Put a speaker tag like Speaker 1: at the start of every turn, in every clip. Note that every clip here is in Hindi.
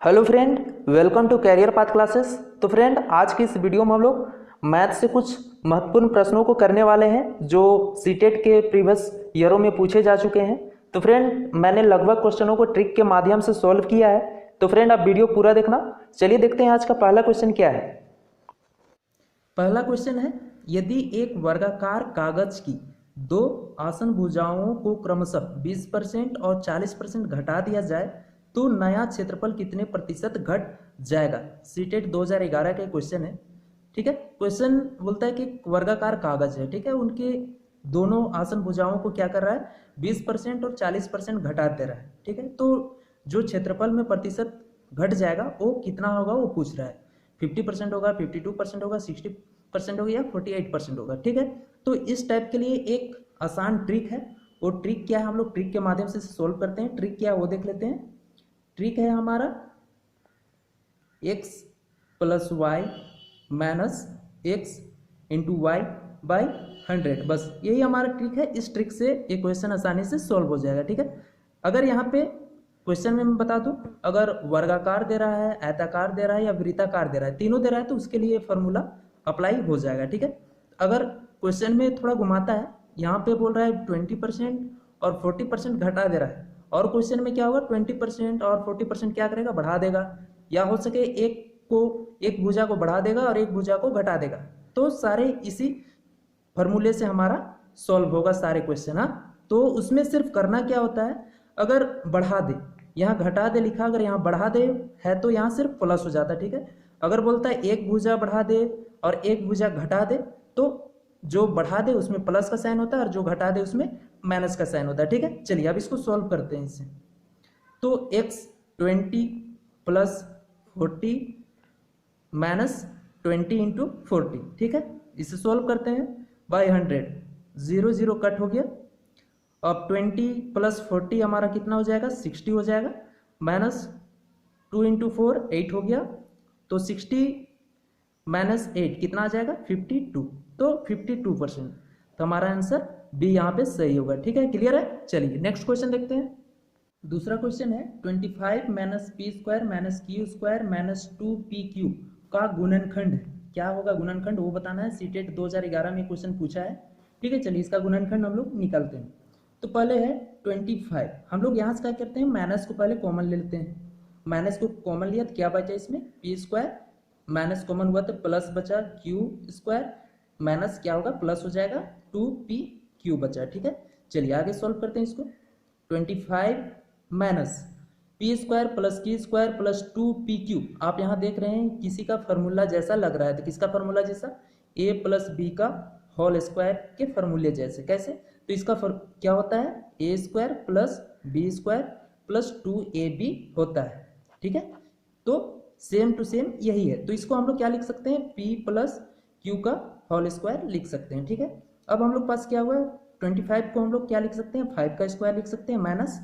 Speaker 1: Hello friend, welcome to career path classes. तो फ्रेंड, आज की इस वीडियो में हम लोग मैथ से कुछ महत्वपूर्ण प्रश्नों को करने वाले हैं जो सीटेट के प्रीवियस ईयरों में पूछे जा चुके हैं। तो फ्रेंड, मैंने लगभग क्वेश्चनों को ट्रिक के माध्यम से सॉल्व किया है। तो फ्रेंड, आप वीडियो पूरा देखना। चलिए देखते हैं आज का पहला क्वेश्चन क्या है। पहला क्वेश्चन है, यदि एक वर्गाकार कागज की दो आसन भुजाओं को क्रमशः 20% और 40% घटा दिया जाए तो नया क्षेत्रफल कितने प्रतिशत घट जाएगा। सीटेट 2011 का क्वेश्चन है। ठीक है, क्वेश्चन बोलता है कि वर्गाकार कागज है, ठीक है, उनके दोनों आसन भुजाओं को क्या कर रहा है, 20% और 40% घटा दे रहा है। ठीक है, तो जो क्षेत्रफल में प्रतिशत घट जाएगा वो कितना होगा वो पूछ रहा है। 50% होगा, 52% होगा, 60% होगा या 48% होगा। ठीक है, तो इस टाइप के लिए एक आसान ट्रिक है। वो ट्रिक क्या है, हम लोग ट्रिक के माध्यम से सोल्व करते हैं। ट्रिक क्या है वो देख लेते हैं। ट्रिक है हमारा x plus y minus x into y by 100। बस यही हमारा ट्रिक है। इस ट्रिक से ये क्वेश्चन आसानी से सॉल्व हो जाएगा। ठीक है, अगर यहाँ पे क्वेश्चन में मैं बता दूं, अगर वर्गाकार दे रहा है, आयताकार दे रहा है या वृत्ताकार दे रहा है, तीनों दे रहा है तो उसके लिए फॉर्मूला अप्लाई हो जाएगा। ठीक है, अगर क्वेश्चन में थोड़ा घुमाता है, यहाँ पे बोल रहा है 20% और 40% घटा दे रहा है, और क्वेश्चन में क्या होगा 20% और 40% क्या करेगा, बढ़ा देगा, या हो सके एक भुजा को बढ़ा देगा और एक भुजा को घटा देगा। तो सारे इसी फॉर्मूले से हमारा सॉल्व होगा सारे क्वेश्चन। हाँ, तो उसमें सिर्फ करना क्या होता है, अगर बढ़ा दे, यहाँ घटा दे लिखा, अगर यहाँ बढ़ा दे है तो यहाँ सिर्फ प्लस हो जाता है। ठीक है, अगर बोलता है एक भुजा बढ़ा दे और एक भुजा घटा दे तो जो बढ़ा दे उसमें प्लस का साइन होता है और जो घटा दे उसमें माइनस का साइन होता है। ठीक है, चलिए अब इसको सॉल्व करते हैं इससे। तो x 20 प्लस 40 माइनस 20 इंटू 40। ठीक है, इसे सॉल्व करते हैं बाई 100। 0 0 कट हो गया। अब 20 प्लस 40 हमारा कितना हो जाएगा, 60 हो जाएगा। माइनस 2 इंटू 4 8 हो गया। तो 60 माइनस 8 कितना आ जाएगा, 52। तो 52%। तो हमारा आंसर बी यहाँ पे सही होगा। ठीक है, क्लियर है। चलिए नेक्स्ट क्वेश्चन देखते हैं। दूसरा क्वेश्चन है, 25 minus P square minus Q square minus 2pq का गुणनखंड क्या होगा। गुणनखंड वो बताना है। सीटेट 2011 में क्वेश्चन पूछा है। ठीक है, चलिए इसका गुणनखंड हम लोग निकालते हैं। तो पहले है 25, हम लोग यहाँ से क्या करते हैं, माइनस को पहले कॉमन ले लेते हैं। माइनस को कॉमन लिया तो क्या बचा इसमें, पी स्क्वायर, माइनस कॉमन हुआ तो प्लस बचा क्यू स्क्वायर, माइनस क्या होगा प्लस हो जाएगा 2pq बचा। ठीक है, चलिए आगे सॉल्व करते हैं इसको। 25 minus P square plus Q square plus 2pq। आप यहाँ देख रहे हैं किसी का फॉर्मूला जैसा लग रहा है, तो किसका फॉर्मूला जैसा, a प्लस बी का होल स्क्वायर के फॉर्मूले जैसे। कैसे, तो इसका क्या होता है, A square plus B square plus 2ab होता है। ठीक है, तो सेम टू सेम यही है। तो इसको हम लोग क्या लिख सकते हैं, p प्लस क्यू का होल स्क्वायर लिख सकते हैं। ठीक है, अब हम लोग पास क्या हुआ है, 25 को हम लोग क्या लिख सकते हैं, 5 का स्क्वायर लिख सकते हैं, माइनस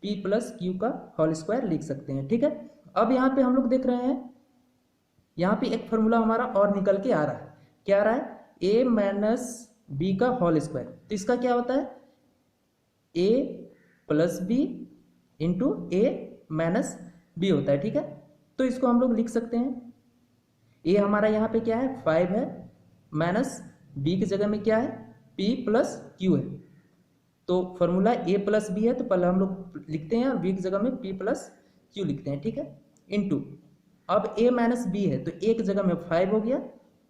Speaker 1: p प्लस क्यू का होल स्क्वायर लिख सकते हैं। ठीक है, अब यहाँ पे हम लोग देख रहे हैं, यहाँ पे एक फॉर्मूला हमारा और निकल के आ रहा है। क्या आ रहा है, a माइनस बी का होल स्क्वायर। तो इसका क्या होता है, a plus b into a minus b होता है। ठीक है, तो इसको हम लोग लिख सकते हैं, a हमारा यहाँ पे क्या है 5 है, माइनस b की जगह में क्या है p प्लस क्यू है। तो फॉर्मूला a प्लस बी है तो पहले हम लोग लिखते हैं और b की जगह में p प्लस क्यू लिखते हैं। ठीक है, इनटू अब a माइनस बी है तो a की जगह में 5 हो गया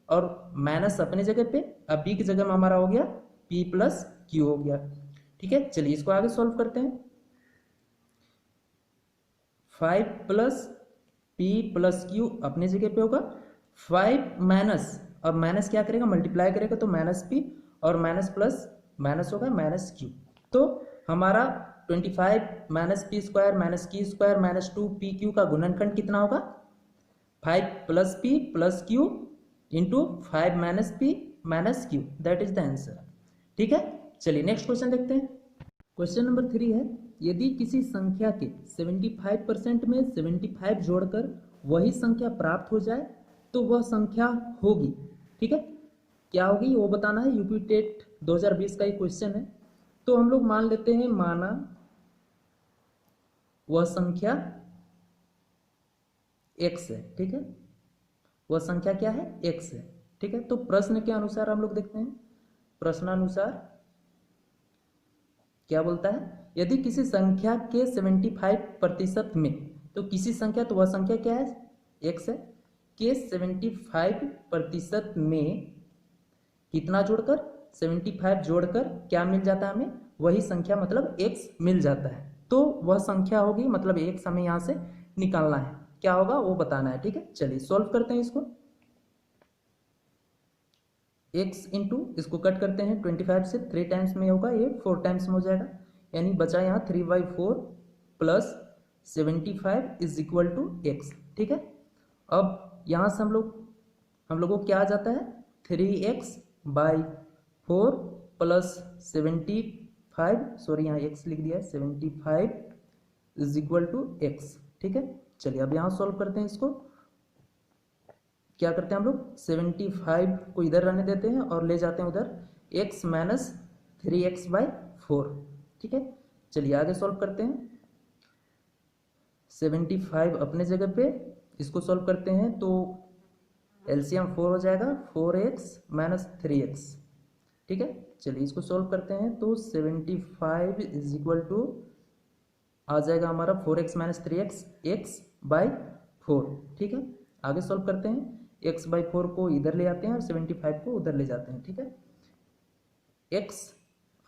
Speaker 1: और माइनस अपनी जगह पे, अब b की जगह में हमारा हो गया p प्लस क्यू हो गया। ठीक है, चलिए इसको आगे सॉल्व करते हैं। 5 प्लस p प्लस क्यू अपनी जगह पे होगा, 5 माइनस, अब माइनस क्या करेगा, मल्टीप्लाई करेगा तो माइनस p और माइनस प्लस माइनस होगा माइनस क्यू। तो हमारा 25 minus P square minus Q square minus 2pq का गुणनखंड कितना होगा, 5 plus p plus q into 5 minus p minus q, that is the answer. ठीक है, चलिए नेक्स्ट क्वेश्चन देखते हैं। क्वेश्चन नंबर 3 है, यदि किसी संख्या के 75% में 75 जोड़कर वही संख्या प्राप्त हो जाए तो वह संख्या होगी। ठीक है, क्या होगी वो बताना है। यूपी टेट 2020 का एक क्वेश्चन है। तो हम लोग मान लेते हैं, माना वह संख्या x है, ठीक है, वह संख्या क्या है, x है, ठीक है। तो प्रश्न के अनुसार हम लोग देखते हैं, प्रश्नानुसार क्या बोलता है, यदि किसी संख्या के 75% में, तो किसी संख्या, तो वह संख्या क्या है, x है, के 75% में कितना जोड़कर, 75 जोड़कर क्या मिल जाता है हमें, वही संख्या मतलब x मिल जाता है। तो वह संख्या होगी, मतलब x हमें यहाँ से निकालना है, क्या होगा वो बताना है, ठीक है। चलिए सॉल्व करते हैं इसको। x इंटू इसको कट करते हैं 25 से, 3 टाइम्स में होगा, ये 4 टाइम्स में हो जाएगा, यानी बचा यहाँ 3/4 plus 75 is equal to x, ठीक है। अब यहाँ से हम लोगों को क्या आ जाता है, 3x/4 प्लस 75, सॉरी यहाँ x लिख दिया है, 75 इज इक्वल टू x, ठीक है। चलिए अब यहाँ सॉल्व करते हैं इसको। क्या करते हैं हम लोग, 75 को इधर रहने देते हैं और ले जाते हैं उधर, x माइनस 3x/4, ठीक है। चलिए आगे सॉल्व करते हैं। 75 अपने जगह पे, इसको सॉल्व करते हैं तो एलसीएम 4 हो जाएगा, 4x माइनस 3x, ठीक है। चलिए इसको सॉल्व करते हैं तो 75 इज इक्वल टू आ जाएगा हमारा 4x माइनस 3x, x/4, ठीक है। आगे सॉल्व करते हैं, x/4 को इधर ले आते हैं और 75 को उधर ले जाते हैं, ठीक है। x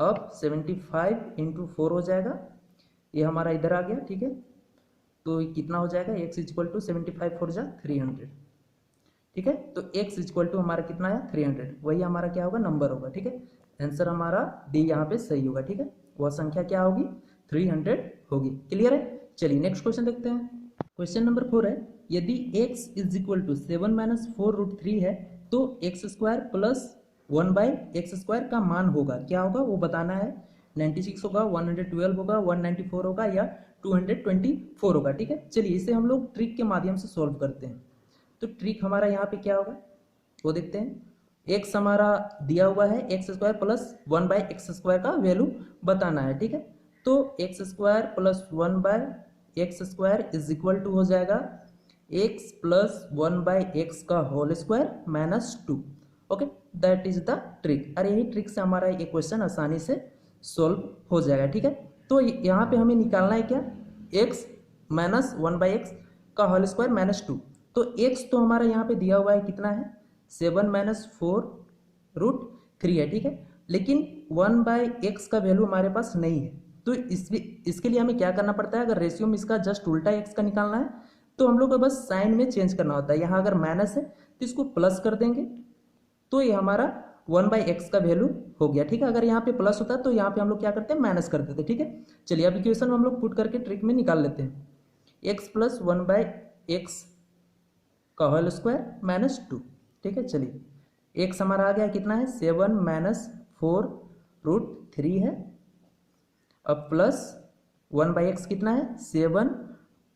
Speaker 1: अब 75 इंटू 4 हो जाएगा, ये हमारा इधर आ गया, ठीक है। तो कितना हो जाएगा, x इक्वल टू 75 4 जा 300, ठीक है। तो x इक्वल टू हमारा कितना है, 300, वही हमारा क्या होगा, नंबर होगा, ठीक है। आंसर हमारा डी यहाँ पे सही होगा, ठीक है। वह संख्या क्या होगी, 300 होगी। क्लियर है। चलिए नेक्स्ट क्वेश्चन देखते हैं। क्वेश्चन नंबर 4 है, यदि x is equal to 7 minus 4√3 है तो x² प्लस 1/x² का मान होगा, क्या होगा वो बताना है। 96 होगा, 112 होगा, 194 होगा या 224 होगा, ठीक है। चलिए इसे हम लोग ट्रिक के माध्यम से सॉल्व करते हैं। तो ट्रिक हमारा यहाँ पे क्या होगा वो देखते हैं। x हमारा दिया हुआ है, x² प्लस 1/x² का वैल्यू बताना है, ठीक है। तो x² plus 1/x² is equal to हो जाएगा x प्लस 1/x का whole square minus 2, okay, that is the trick. और यही ट्रिक से हमारा ये क्वेश्चन आसानी से सॉल्व हो जाएगा, ठीक है। तो यहाँ पे हमें निकालना है क्या, x माइनस 1/x का होल स्क्वायर माइनस 2। तो x तो हमारा यहाँ पे दिया हुआ है, कितना है, 7 माइनस 4√3 है, ठीक है। लेकिन 1/x का वैल्यू हमारे पास नहीं है, तो इसके लिए हमें क्या करना पड़ता है, अगर रेशियो में इसका जस्ट उल्टा x का निकालना है तो हम लोग को बस साइन में चेंज करना होता है। यहाँ अगर माइनस है तो इसको प्लस कर देंगे, तो ये हमारा 1/x का वैल्यू हो गया, ठीक है। अगर यहाँ पे प्लस होता तो यहाँ पे हम लोग क्या करते हैं, माइनस कर देते, ठीक है। चलिए अब इक्वेशन हम लोग पुट करके ट्रिक में निकाल लेते हैं। x प्लस 1/x का होल स्क्वायर माइनस 2, ठीक है। चलिए x हमारा आ गया, कितना है, 7 माइनस 4√3 है। अब प्लस 1/x कितना है, 7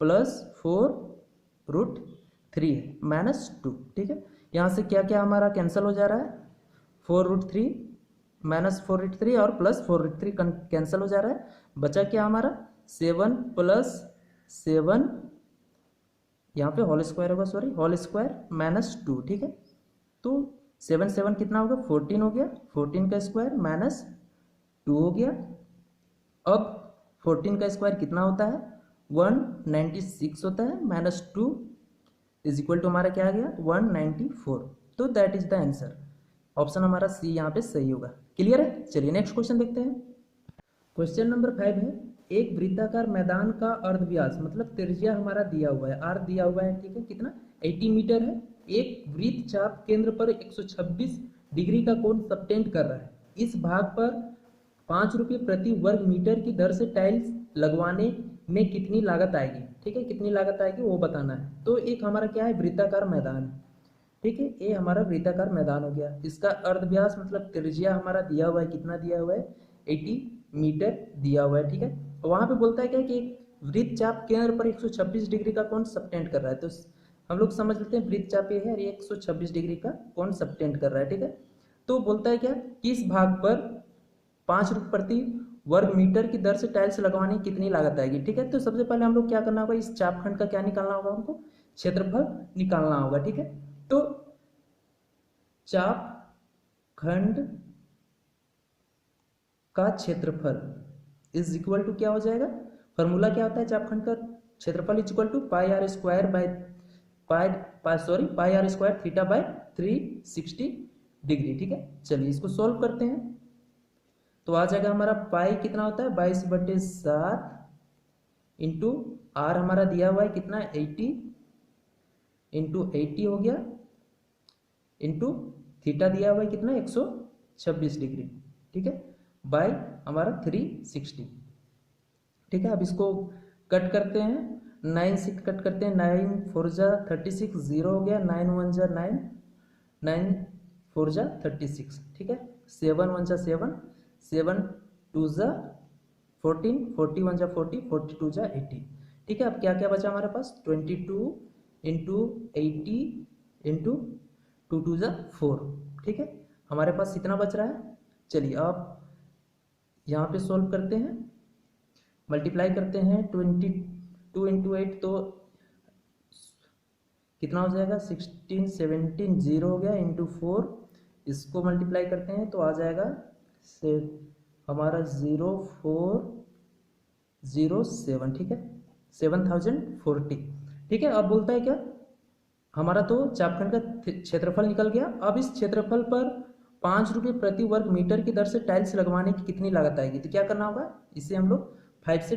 Speaker 1: प्लस 4√3 है माइनस 2, ठीक है। यहाँ से क्या क्या हमारा कैंसिल हो जा रहा है, 4√3 माइनस 4√3 और प्लस 4√3 कैंसिल हो जा रहा है। बचा क्या हमारा, 7 प्लस 7, यहाँ पे होल स्क्वायर होगा, सॉरी होल स्क्वायर माइनस 2, ठीक है। तो 7 7 कितना होगा, 14 हो गया, 14 का स्क्वायर माइनस 2 हो गया। अब 14 का स्क्वायर कितना होता है, 196 होता है, माइनस 2 इज इक्वल टू हमारा क्या आ गया, 194। तो that is the answer, option हमारा सी यहाँ पे सही होगा। क्लियर है। चलिए नेक्स्ट क्वेश्चन देखते हैं। क्वेश्चन नंबर 5 है, एक वृत्ताकार मैदान का अर्धव्यास मतलब त्रिज्या हमारा दिया हुआ है, आर दिया हुआ है, ठीक है, कितना 80 मीटर है। एक वृत्त चाप केंद्र पर 126 डिग्री का कोण सबटेंड कर रहा है। इस भाग पर 5 रुपये प्रति वर्ग मीटर की दर से टाइल्स लगवाने में कितनी लागत आएगी, ठीक है, कितनी लागत आएगी वो बताना है। तो एक हमारा क्या है, वृत्ताकार मैदान है, ठीक है, ये हमारा वृत्ताकार मैदान हो गया। इसका अर्धव्यास मतलब त्रिज्या हमारा दिया हुआ है, कितना दिया हुआ है, 80 मीटर दिया हुआ है, ठीक है। वहाँ पे बोलता है क्या कि एक वृत्त चाप केंद्र पर 126 डिग्री का कोण सबटेंड कर रहा है। तो हम लोग समझ लेते हैं वृत्त चाप ये है और 126 डिग्री का कोण सबटेंड कर रहा है, ठीक है। तो बोलता है क्या कि इस भाग पर 5 रुपये प्रति वर्ग मीटर की दर से टाइल्स लगवाने की कितनी लागत आएगी, ठीक है। तो सबसे पहले हम लोग क्या करना होगा, इस चापखंड का क्या निकालना होगा हमको, क्षेत्रफल निकालना होगा, ठीक है। तो चाप खंड का क्षेत्रफल इज इक्वल टू क्या हो जाएगा, फॉर्मूला क्या होता है चापखंड का क्षेत्रफल is equal to pi r square by pi r square theta by 360 degree, ठीक है। चलिए इसको सॉल्व करते हैं। तो आ जाएगा हमारा पाई कितना होता है 22/7 इंटू आर हमारा दिया हुआ है कितना 80 इंटू 80 हो गया, इंटू थीटा दिया हुआ है कितना 126 डिग्री, ठीक है, बाय हमारा 360, ठीक है। अब इसको कट करते हैं, 9 से कट करते हैं, 9 4 जा 36, 0 हो गया, 9 1 जा 9, 9 4 जा 36, ठीक है, 7 1 जा 7, 7 2 जा 14, 41 जा 40, 42 जा 80, ठीक है। अब क्या क्या बचा हमारे पास 22 इंटू 80 इंटू 2 2 जा 4, ठीक है, हमारे पास इतना बच रहा है। चलिए आप यहाँ पे सॉल्व करते हैं, मल्टीप्लाई करते हैं 22 इंटू 8 तो कितना हो जाएगा 16 17, 0 हो गया, इंटू 4 इसको मल्टीप्लाई करते हैं तो आ जाएगा से हमारा 0407, ठीक है, 7040, ठीक है। अब बोलता है क्या हमारा तो चापखंड का क्षेत्रफल निकल गया। अब इस क्षेत्रफल पर 5 रुपये प्रति वर्ग मीटर की दर से टाइल्स लगवाने की कितनी लागत आएगी, तो क्या करना होगा, इसे हम लोग 5 से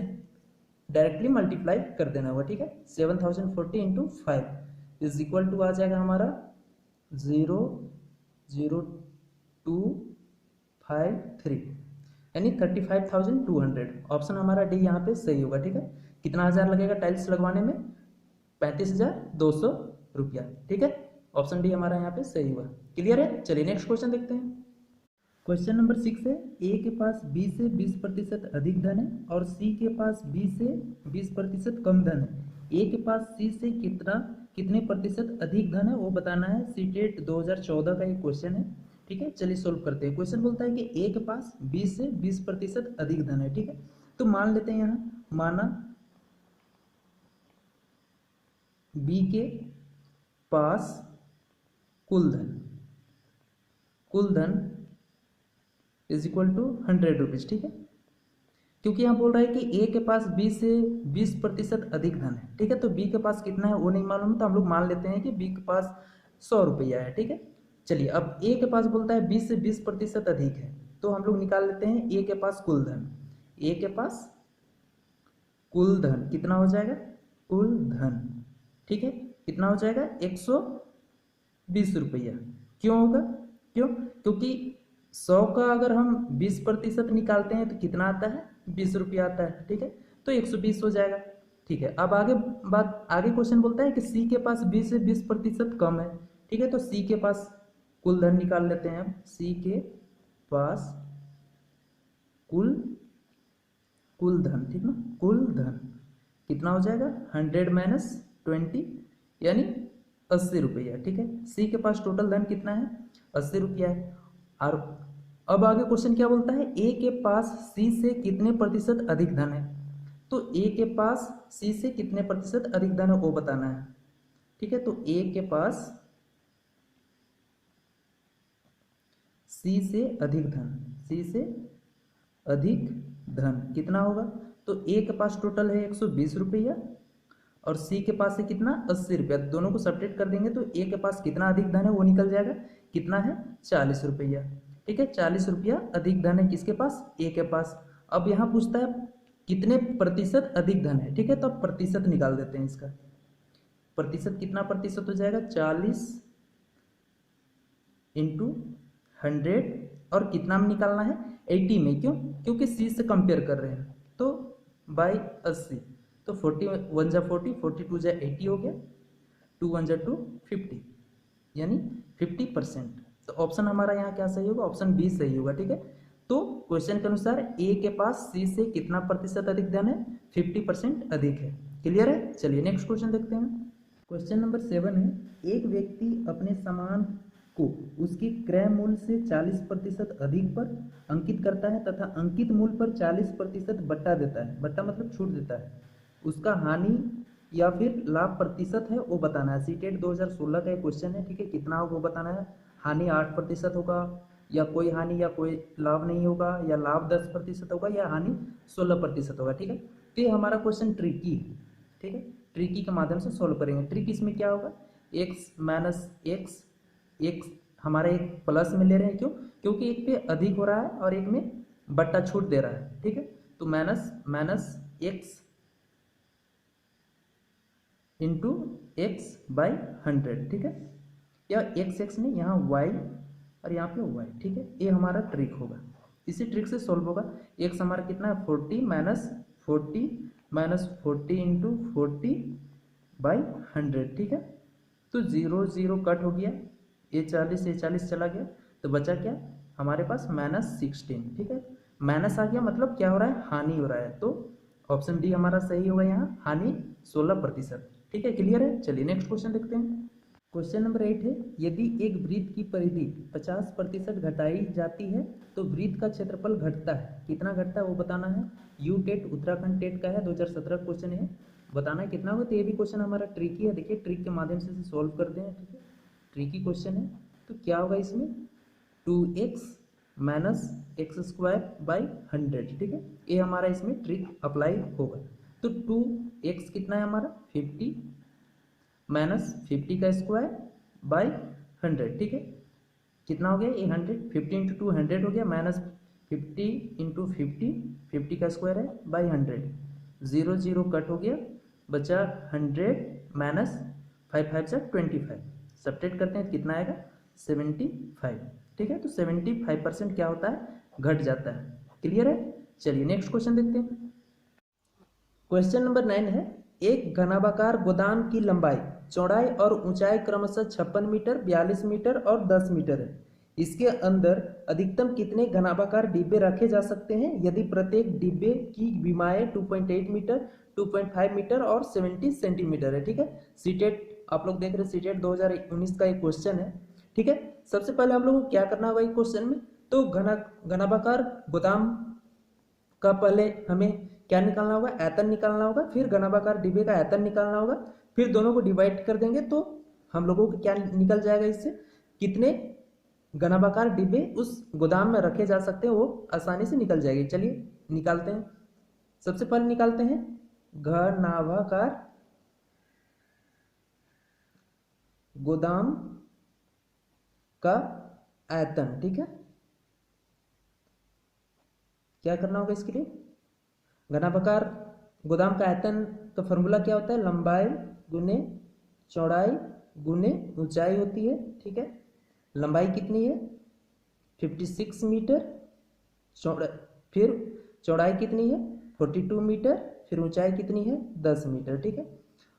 Speaker 1: डायरेक्टली मल्टीप्लाई कर देना होगा, ठीक है। 7040 इंटू 5 इज इक्वल टू आ जाएगा हमारा 00253, यानी 35,200। ऑप्शन हमारा डी यहाँ पे सही होगा, ठीक है। कितना हज़ार लगेगा टाइल्स लगवाने में 35,200 रुपया, ठीक है। ऑप्शन डी हमारा यहाँ पे सही हुआ। क्लियर है, चलिए नेक्स्ट क्वेश्चन देखते हैं। क्वेश्चन नंबर 6 है, ए के पास बी से 20% अधिक धन है और सी के पास बी से 20% कम धन है। ए के पास सी से कितने प्रतिशत अधिक धन है वो बताना है। सीटेट 2014 का ये क्वेश्चन है, ठीक है। चलिए सोल्व करते हैं। क्वेश्चन बोलता है कि ए के पास बी से 20% अधिक धन है, ठीक है। तो मान लेते हैं यहाँ, माना बी के पास कुल धन इज इक्वल टू 100 रुपीज, ठीक है। क्योंकि यहाँ बोल रहा है कि ए के पास बी से 20% अधिक धन है, ठीक है। तो बी के पास कितना है वो नहीं मालूम, तो हम लोग मान लेते हैं कि बी के पास 100 रुपया है, ठीक है। चलिए अब ए के पास बोलता है बी से 20% अधिक है, तो हम लोग निकाल लेते हैं ए के पास कुल धन। ए के पास कुल धन कितना हो जाएगा, कुल धन, ठीक है, कितना हो जाएगा 120 रुपया। क्यों होगा, क्योंकि 100 का अगर हम 20% निकालते हैं तो कितना आता है 20 रुपया आता है, ठीक है। तो 120 हो जाएगा, ठीक है। अब आगे क्वेश्चन बोलता है कि सी के पास बी से 20% कम है, ठीक है। तो सी के पास कुल धन निकाल लेते हैं हम। सी के पास कुल धन, ठीक ना, कुल धन कितना हो जाएगा 100 माइनस 20 यानी 80 रुपया, ठीक है। सी के पास टोटल धन कितना है 80 रुपया है। और अब आगे क्वेश्चन क्या बोलता है, ए के पास सी से कितने प्रतिशत अधिक धन है। तो ए के पास सी से कितने प्रतिशत अधिक धन है वो बताना है, ठीक है। तो ए के पास सी से अधिक धन कितना होगा। तो ए के पास टोटल है 120 रुपया और सी के पास है कितना 80 रुपया। दोनों को सब्ट्रैक्ट कर देंगे तो ए के पास कितना अधिक धन है वो निकल जाएगा, कितना है 40 रुपया, ठीक है। 40 रुपया अधिक धन है किसके पास, ए के पास। अब यहाँ पूछता है कितने प्रतिशत अधिक धन है, ठीक है। तो अब प्रतिशत निकाल देते हैं इसका। प्रतिशत कितना प्रतिशत हो जाएगा 40 इंटू 100 और कितना में निकालना है 80 में, क्योंकि सी से कंपेयर कर रहे हैं, तो बाई 80। तो 40 1 जा 40, 42 जा 80 हो गया, 2 1 जा 2 50 यानी 50%। तो ऑप्शन हमारा यहाँ क्या सही होगा, ऑप्शन बी सही होगा, ठीक है। तो क्वेश्चन के अनुसार ए के पास सी से कितना प्रतिशत अधिक धन है 50% अधिक है। क्लियर है, चलिए नेक्स्ट क्वेश्चन देखते हैं। क्वेश्चन नंबर 7 है, एक व्यक्ति अपने सामान को उसके क्रय मूल्य से 40% अधिक पर अंकित करता है तथा अंकित मूल्य पर 40% बट्टा देता है, बट्टा मतलब छूट देता है। उसका हानि या फिर लाभ प्रतिशत है वो बताना है। सीटेट 2016 का एक क्वेश्चन है, ठीक है, कितना होगा वो बताना है। हानि 8% होगा, या कोई हानि या कोई लाभ नहीं होगा, या लाभ 10% होगा, या हानि 16% होगा, ठीक है। तो ये हमारा क्वेश्चन ट्रिकी है, ठीक है, ट्रिकी के माध्यम से सॉल्व करेंगे। ट्रिक इसमें क्या होगा, एक्स माइनस एक्स, एक्स हमारा एक प्लस में ले रहे हैं, क्यों, क्योंकि एक पे अधिक हो रहा है और एक में बट्टा छूट दे रहा है, ठीक है। तो minus minus x into x by 100, ठीक है, या एक्स एक्स नहीं, यहाँ वाई और यहाँ पे वाई, ठीक है। ये हमारा ट्रिक होगा, इसी ट्रिक से सॉल्व होगा। एक्स हमारा कितना है 40 माइनस 40 इंटू 40 बाई 100, ठीक है। तो 0 0 कट हो गया, ये 40 चला गया, तो बचा क्या हमारे पास -16, ठीक है। माइनस आ गया मतलब क्या हो रहा है, हानि हो रहा है, तो ऑप्शन डी हमारा सही होगा यहाँ, हानि 16%, ठीक है। क्लियर है, चलिए नेक्स्ट क्वेश्चन देखते हैं। क्वेश्चन नंबर 8 है, यदि एक वृत्त की परिधि 50% घटाई जाती है तो वृत्त का क्षेत्रफल घटता है, कितना घटता है वो बताना है। यू टेट उत्तराखंड टेट का है, 2017 क्वेश्चन है, बताना है कितना होगा। तो ये भी क्वेश्चन हमारा ट्रिकी है, देखिए ट्रिक के माध्यम से इसे सॉल्व करते हैं, ठीक है। ट्रिकी क्वेश्चन है, तो क्या होगा इसमें 2x minus x square by 100, ठीक है। ये हमारा इसमें ट्रिक अप्लाई होगा। तो 2x कितना है हमारा 50 माइनस 50 का स्क्वायर बाई 100, ठीक है। कितना हो गया ये 100, 50 इंटू 2 100 हो गया, माइनस 50 इंटू 50 का स्क्वायर है बाई 100, 0 0 कट हो गया, बचा 100 माइनस 5 5 से 25, सब्ट्रैक्ट करते हैं तो कितना आएगा 75, ठीक है। तो 75% क्या होता है, घट जाता है। क्लियर है, चलिए नेक्स्ट क्वेश्चन देखते हैं। क्वेश्चन नंबर 9 है, एक घनाभाकार गोदाम की लंबाई, चौड़ाई और ऊंचाई क्रमशः 56 मीटर, 42 मीटर और 10 मीटर है। इसके अंदर अधिकतम कितने घनाभाकार डिब्बे रखे जा सकते हैं यदि प्रत्येक डिब्बे की विमाएं 2.8 मीटर, 2.5 मीटर और 70 सेंटीमीटर है, ठीक है। सीटेट आप लोग देख रहे हैं, सीटेट 2019 का एक क्वेश्चन है, ठीक है। सबसे पहले हम लोग को क्या करना होगा इस क्वेश्चन में, तो घनाभाकार गोदाम का पहले हमें क्या निकालना होगा, आयतन निकालना होगा, फिर घनाभाकार डिब्बे का आयतन निकालना होगा, फिर दोनों को डिवाइड कर देंगे तो हम लोगों को क्या निकल जाएगा, इससे कितने घनाभाकार डिब्बे उस गोदाम में रखे जा सकते हैं वो आसानी से निकल जाएगी। चलिए निकालते हैं, सबसे पहले निकालते हैं घनाभाकार गोदाम का आयतन, ठीक है। क्या करना होगा इसके लिए, घनाभाकार गोदाम का आयतन का फॉर्मूला क्या होता है, लंबाई गुने चौड़ाई गुने ऊंचाई होती है, ठीक है। लंबाई कितनी है 56 मीटर, फिर चौड़ाई कितनी है 42 मीटर, फिर ऊंचाई कितनी है 10 मीटर, ठीक है।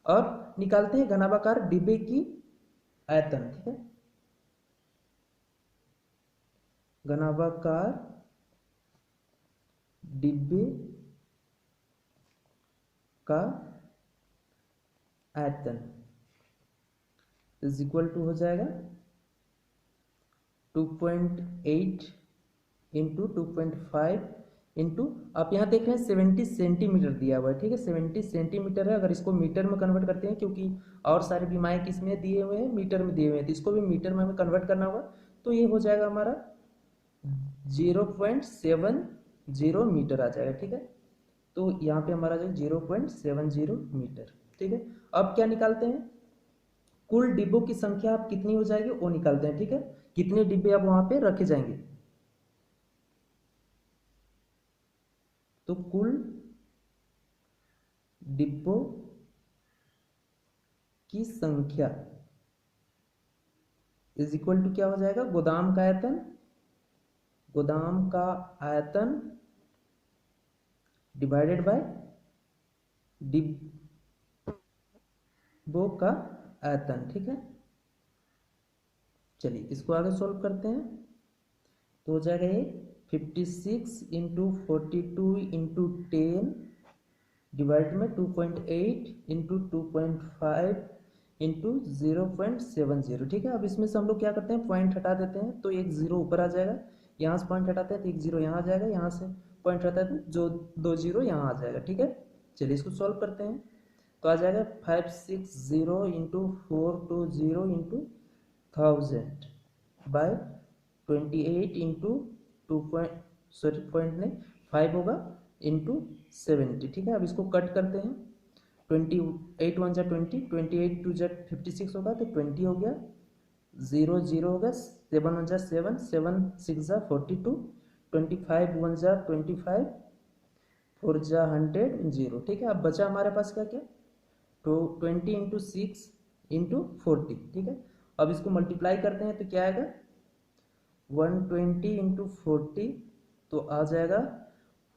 Speaker 1: अब निकालते हैं घनाभाकार डिब्बे की आयतन, ठीक है। घनाभाकार डिब्बे का आयतन इज इक्वल टू हो जाएगा 2.8 इंटू 2.5 इंटू, आप यहाँ देख रहे हैं 70 सेंटीमीटर दिया हुआ है, ठीक है। 70 सेंटीमीटर है, अगर इसको मीटर में कन्वर्ट करते हैं, क्योंकि और सारे बीमाएँ किस में दिए हुए हैं, मीटर में दिए हुए हैं, तो इसको भी मीटर में हमें कन्वर्ट करना होगा। तो ये हो जाएगा हमारा 0.70 मीटर आ जाएगा, ठीक है। तो यहाँ पे हमारा जो 0.70 मीटर, ठीक है। अब क्या निकालते हैं, कुल डिब्बों की संख्या आप कितनी हो जाएगी वो निकालते हैं, ठीक है। कितने डिब्बे अब वहां पे रखे जाएंगे, तो कुल डिब्बों की संख्या इज इक्वल टू क्या हो जाएगा, गोदाम का आयतन, गोदाम का आयतन डिवाइडेड बाय डिब्बों का आयतन, ठीक है। चलिए इसको आगे सॉल्व करते हैं, तो हो जाएगा ये 56 इंटू 42 इंटू 10 डिवाइड में 2.8 इंटू 2.5 इंटू 0.70, ठीक है। अब इसमें से हम लोग क्या करते हैं, पॉइंट हटा देते हैं, तो एक जीरो ऊपर आ जाएगा, यहाँ से पॉइंट हटाते हैं तो एक जीरो यहाँ आ जाएगा, यहाँ से पॉइंट हटाते हैं तो जो 2 जीरो यहाँ आ जाएगा, ठीक है। चलिए इसको सॉल्व करते हैं, तो आ जाएगा 560 इंटू 420 इंटू 1000 बाय 28 इंटू 5 होगा इंटू 70। ठीक है, अब इसको कट करते हैं। 28 1 जा 20, 28 2 जा 56 होगा, तो 20 हो गया, 0 0 होगा, 7 1 जा 7, 7 6 जा 42, 25 1 जा 25, 4 जा 100, 0। ठीक है, अब बचा हमारे पास क्या क्या, तो 20 इंटू 6 इंटू 40। ठीक है, अब इसको मल्टीप्लाई करते हैं तो क्या आएगा, 120 इंटू 40, तो आ जाएगा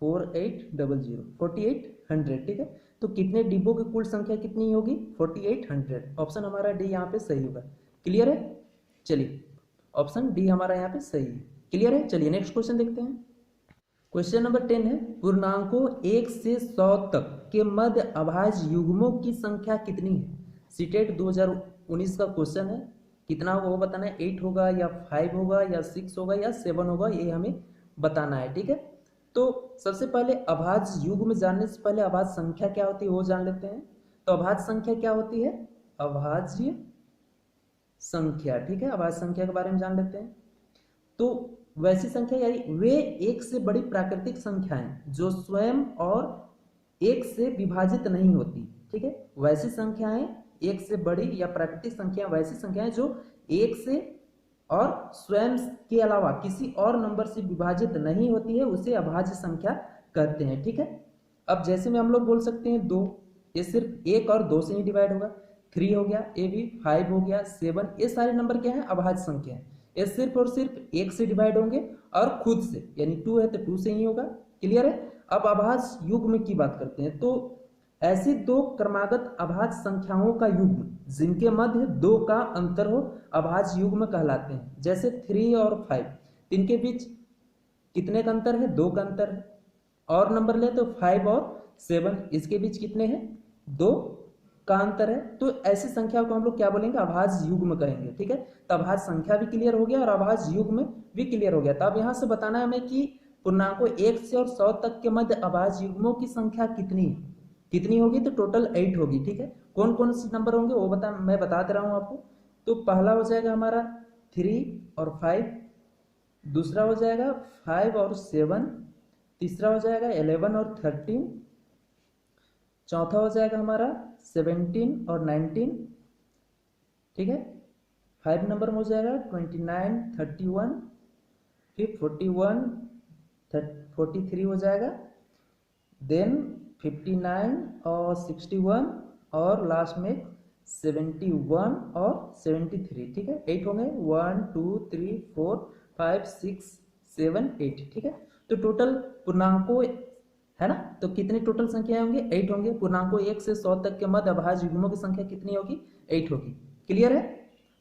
Speaker 1: 4800। ठीक है, तो कितने डिब्बों की कुल संख्या कितनी होगी, 4800। ऑप्शन हमारा डी यहाँ पे सही होगा। क्लियर है, चलिए ऑप्शन डी हमारा यहाँ पे सही है। क्लियर है, चलिए नेक्स्ट क्वेश्चन देखते हैं। क्वेश्चन नंबर 10 है, पूर्णांकों 1 से 100 तक के मध्य अभाज्य युग्मों की संख्या कितनी है। सीटेट 2019 का क्वेश्चन है, कितना होगा वो बताना है, 8 होगा या 5 होगा या 6 होगा या 7 होगा, ये हमें बताना है। ठीक है, तो सबसे पहले अभाज्य युग्म जानने से पहले अभाज्य संख्या क्या होती है वो जान लेते हैं। तो अभाज्य संख्या क्या होती है, अभाज्य संख्या। ठीक है, अभाज्य संख्या के बारे में जान लेते हैं। तो वैसी संख्या यानी वे एक से बड़ी प्राकृतिक संख्याएं जो स्वयं और एक से विभाजित नहीं होती। ठीक है, वैसी संख्याएं एक से बड़ी या प्राकृतिक संख्या वैसी संख्याएं जो एक से और स्वयं के अलावा किसी और नंबर से विभाजित नहीं होती है, उसे अभाज्य संख्या कहते हैं। ठीक है, अब जैसे में हम लोग बोल सकते हैं 2, ये सिर्फ 1 और 2 से ही डिवाइड होगा। 3 हो गया, ये भी 5 हो गया, 7, ये सारे नंबर क्या है, अभाज्य संख्या है। ये सिर्फ और सिर्फ 1 से डिवाइड होंगे और खुद से, यानी 2 है तो 2 से ही होगा। क्लियर है, अब अभाज्य युग्म की बात करते हैं। तो ऐसी दो क्रमागत अभाज्य संख्याओं का युग्म जिनके मध्य 2 का अंतर हो अभाज्य युग्म कहलाते हैं। जैसे 3 और 5, इनके बीच कितने का अंतर है, 2 का अंतर है। और नंबर ले तो 5 और 7, इसके बीच कितने हैं, 2 का अंतर है। तो ऐसी संख्या को हम लोग क्या बोलेंगे, अभाज्य युग्म कहेंगे। ठीक है, तो अभाज्य संख्या भी क्लियर हो गया और अभाज्य युग्म भी क्लियर हो गया। तो अब यहाँ से बताना है हमें कि पूर्णांकों 1 से और 100 तक के मध्य अभाज्य युग्मों की संख्या कितनी होगी, तो टोटल 8 होगी। ठीक है, कौन कौन से नंबर होंगे वो मैं बता दे रहा हूँ आपको। तो पहला हो जाएगा हमारा 3 और 5, दूसरा हो जाएगा 5 और 7, तीसरा हो जाएगा 11 और 13, चौथा हो जाएगा हमारा 17 और 19। ठीक है, 5 नंबर में हो जाएगा 29, 31, फिर 41, 43 हो जाएगा, देन 59 और 61 और लास्ट में 71 और 73। ठीक है, 8 होंगे, 1 2 3 4 5 6 7 8। ठीक है, तो टोटल पूर्णांकों है ना, तो कितनी टोटल संख्या होंगे, 8 होंगे। पूर्णांकों 1 से 100 तक के मध्य अभाज्य युग्मों की संख्या कितनी होगी, 8 होगी। क्लियर है,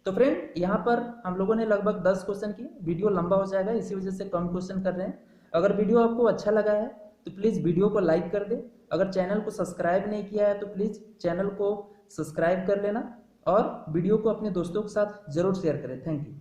Speaker 1: तो फ्रेंड यहाँ पर हम लोगों ने लगभग 10 क्वेश्चन किए। वीडियो लंबा हो जाएगा, इसी वजह से कम क्वेश्चन कर रहे हैं। अगर वीडियो आपको अच्छा लगा है तो प्लीज़ वीडियो को लाइक कर दे। अगर चैनल को सब्सक्राइब नहीं किया है तो प्लीज़ चैनल को सब्सक्राइब कर लेना और वीडियो को अपने दोस्तों के साथ जरूर शेयर करें। Thank you.